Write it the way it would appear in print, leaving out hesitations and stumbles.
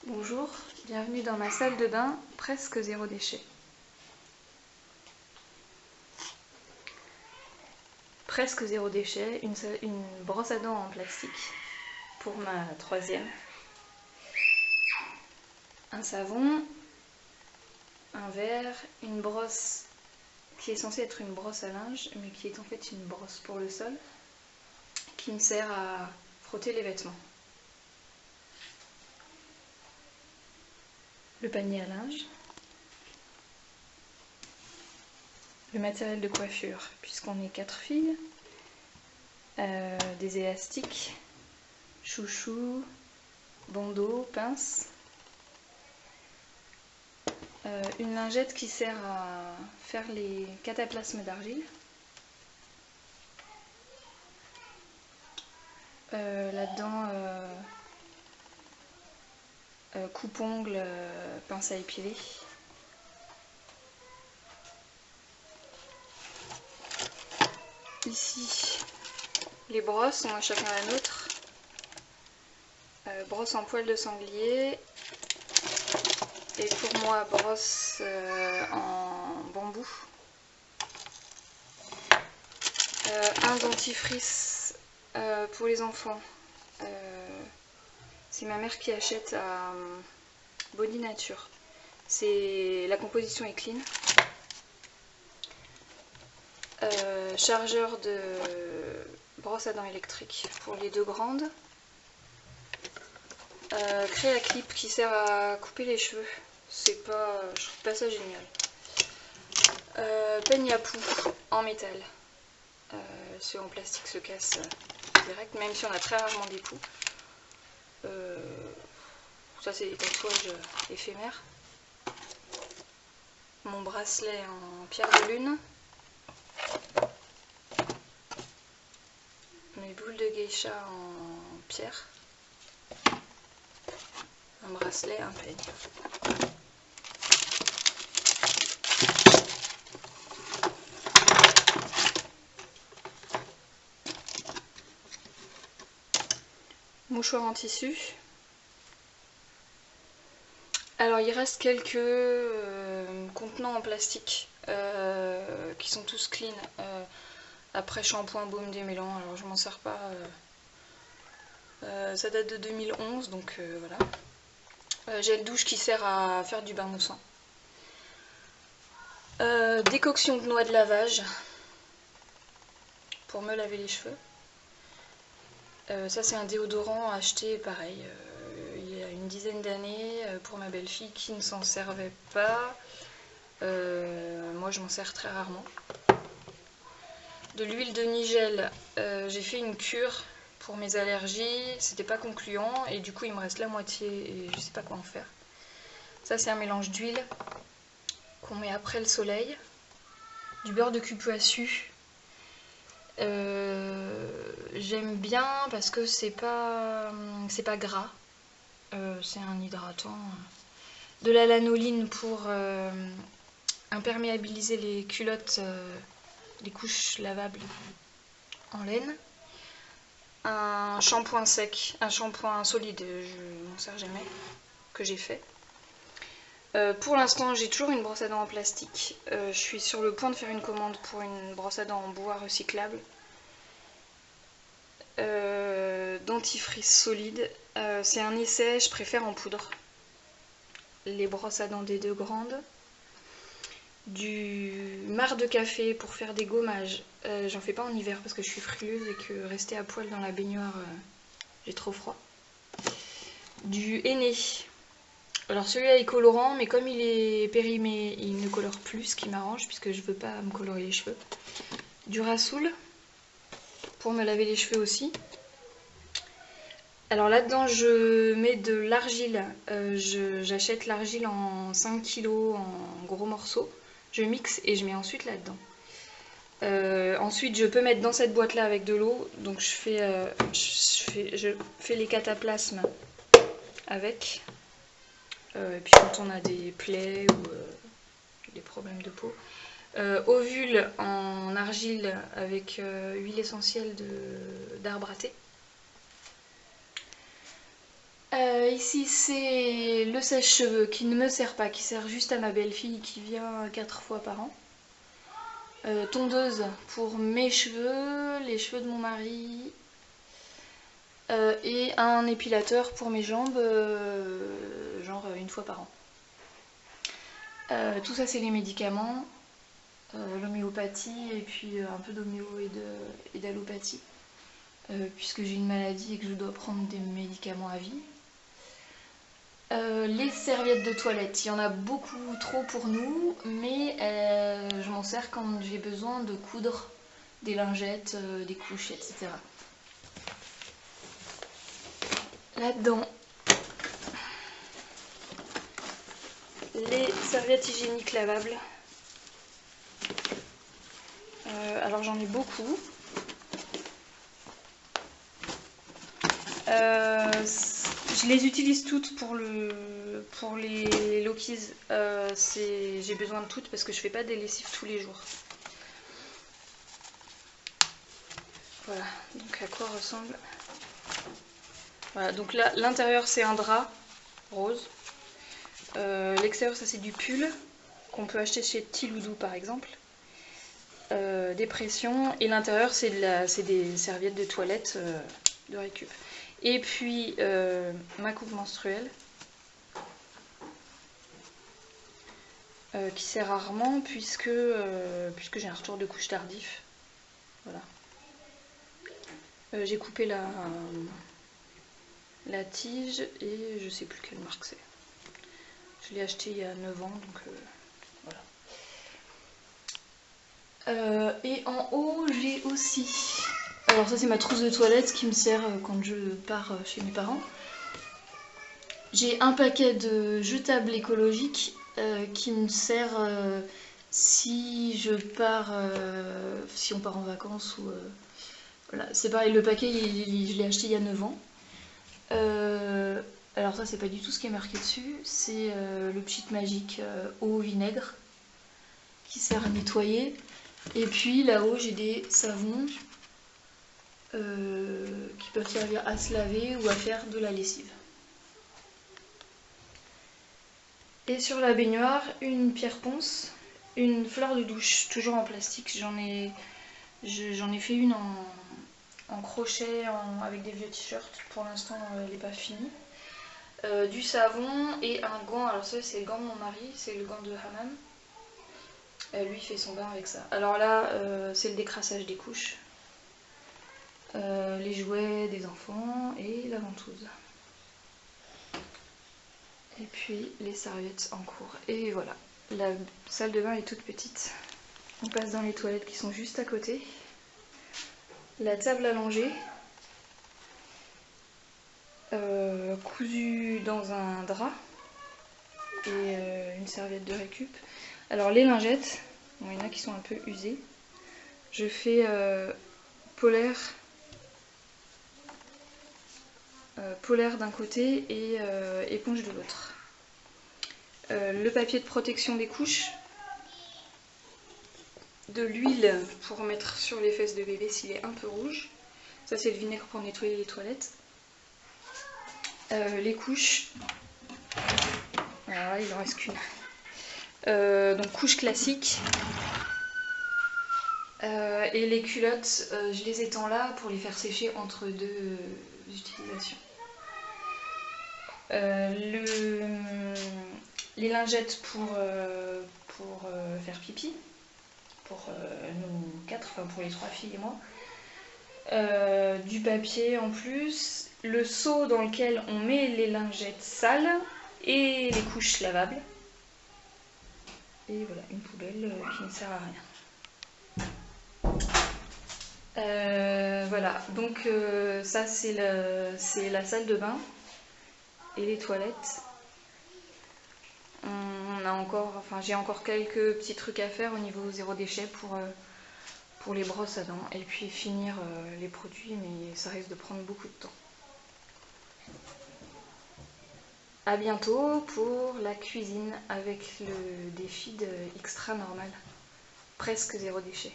Bonjour, bienvenue dans ma salle de bain, presque zéro déchet. Presque zéro déchet, une brosse à dents en plastique pour ma troisième. Un savon, un verre, une brosse qui est censée être une brosse à linge, mais qui est en fait une brosse pour le sol, qui me sert à frotter les vêtements. Le panier à linge, le matériel de coiffure, puisqu'on est 4 filles, des élastiques, chouchou, bandeau, pince, une lingette qui sert à faire les cataplasmes d'argile, là-dedans coupe-ongles, pince à épiler. Ici, les brosses, on a chacun la nôtre. Brosse en poil de sanglier. Et pour moi, brosse en bambou. Un dentifrice pour les enfants. C'est ma mère qui achète à Body Nature. La composition est clean. Chargeur de brosse à dents électrique pour les deux grandes. Créa clip qui sert à couper les cheveux. Je trouve pas ça génial. Peigne à poux en métal. Ceux en plastique se cassent direct, même si on a très rarement des poux. Ça c'est des tatouages éphémères. Mon bracelet en pierre de lune. Mes boules de geisha en pierre. Un bracelet, un peigne. Mouchoir en tissu. Alors il reste quelques contenants en plastique qui sont tous clean. Après shampoing, baume démêlant, alors je m'en sers pas. Ça date de 2011, donc voilà. Gel douche qui sert à faire du bain moussant. Décoction de noix de lavage pour me laver les cheveux. Ça c'est un déodorant acheté pareil il y a une dizaine d'années pour ma belle-fille qui ne s'en servait pas. Moi je m'en sers très rarement. De l'huile de nigel, j'ai fait une cure pour mes allergies, c'était pas concluant et du coup il me reste la moitié et je sais pas quoi en faire. Ça c'est un mélange d'huile qu'on met après le soleil. Du beurre de cupuaçu. J'aime bien parce que c'est pas gras, c'est un hydratant. De la lanoline pour imperméabiliser les culottes, les couches lavables en laine. Un shampoing sec, un shampoing solide, je m'en sers jamais, que j'ai fait. Pour l'instant j'ai toujours une brosse à dents en plastique. Je suis sur le point de faire une commande pour une brosse à dents en bois recyclable. Dentifrice solide. C'est un essai, je préfère en poudre. Les brosses à dents des deux grandes. Du marc de café pour faire des gommages. J'en fais pas en hiver parce que je suis frileuse et que rester à poil dans la baignoire, j'ai trop froid. Du henné. Alors celui-là est colorant, mais comme il est périmé, il ne colore plus, ce qui m'arrange puisque je veux pas me colorer les cheveux. Du Rassoul pour me laver les cheveux aussi. Alors là-dedans je mets de l'argile, j'achète l'argile en 5 kg en gros morceaux, je mixe et je mets ensuite là-dedans. Ensuite je peux mettre dans cette boîte là avec de l'eau, donc je fais les cataplasmes avec. Et puis quand on a des plaies ou des problèmes de peau. Ovule en argile avec huile essentielle d'arbre à thé. Ici c'est le sèche-cheveux qui ne me sert pas, qui sert juste à ma belle-fille qui vient 4 fois par an. Tondeuse pour mes cheveux, les cheveux de mon mari, et un épilateur pour mes jambes, genre une fois par an. Tout ça c'est les médicaments, l'homéopathie et puis un peu d'homéo et d'allopathie, puisque j'ai une maladie et que je dois prendre des médicaments à vie. Les serviettes de toilette, il y en a beaucoup trop pour nous, mais je m'en sers quand j'ai besoin de coudre des lingettes, des couches, etc. Là-dedans, les serviettes hygiéniques lavables. Alors j'en ai beaucoup. Je les utilise toutes pour les Lokies. J'ai besoin de toutes parce que je fais pas des lessives tous les jours. Voilà, donc à quoi ressemble. Voilà, donc là, l'intérieur c'est un drap rose. L'extérieur ça c'est du pull qu'on peut acheter chez Tiloudou par exemple. Des pressions. Et l'intérieur c'est des serviettes de toilette de récup. Et puis ma coupe menstruelle qui sert rarement puisque j'ai un retour de couche tardif. Voilà. J'ai coupé la tige et je sais plus quelle marque c'est. Je l'ai acheté il y a 9 ans donc voilà. Et en haut j'ai aussi. Alors ça c'est ma trousse de toilette qui me sert quand je pars chez mes parents. J'ai un paquet de jetables écologiques qui me sert si je pars, si on part en vacances ou voilà. C'est pareil, le paquet je l'ai acheté il y a 9 ans. Alors ça c'est pas du tout ce qui est marqué dessus, c'est le Pchit magique eau vinaigre qui sert à nettoyer. Et puis là-haut j'ai des savons qui peuvent servir à se laver ou à faire de la lessive. Et sur la baignoire, une pierre ponce, une fleur de douche, toujours en plastique. J'en ai fait une en crochet avec des vieux t-shirts. Pour l'instant, elle n'est pas finie. Du savon et un gant. Alors ça, c'est le gant de mon mari, c'est le gant de Hammam. Lui, il fait son bain avec ça. Alors là, c'est le décrassage des couches. Les jouets des enfants et la ventouse. Et puis les serviettes en cours. Et voilà, la salle de bain est toute petite. On passe dans les toilettes qui sont juste à côté. La table allongée, cousue dans un drap et une serviette de récup. Alors les lingettes, bon, il y en a qui sont un peu usées. Je fais polaire d'un côté et éponge de l'autre. Le papier de protection des couches, de l'huile pour mettre sur les fesses de bébé s'il est un peu rouge. Ça c'est le vinaigre pour nettoyer les toilettes. Les couches, alors là il en reste qu'une. Donc couche classique. Et les culottes, je les étends là pour les faire sécher entre deux utilisations. Les lingettes pour faire pipi, pour nous 4, enfin pour les 3 filles et moi. Du papier en plus, le seau dans lequel on met les lingettes sales et les couches lavables. Et voilà, une poubelle qui ne sert à rien. Voilà, donc ça c'est la salle de bain et les toilettes. J'ai encore quelques petits trucs à faire au niveau zéro déchet pour les brosses à dents et puis finir les produits, mais ça risque de prendre beaucoup de temps. A bientôt pour la cuisine avec le défi de extra normal, presque zéro déchet.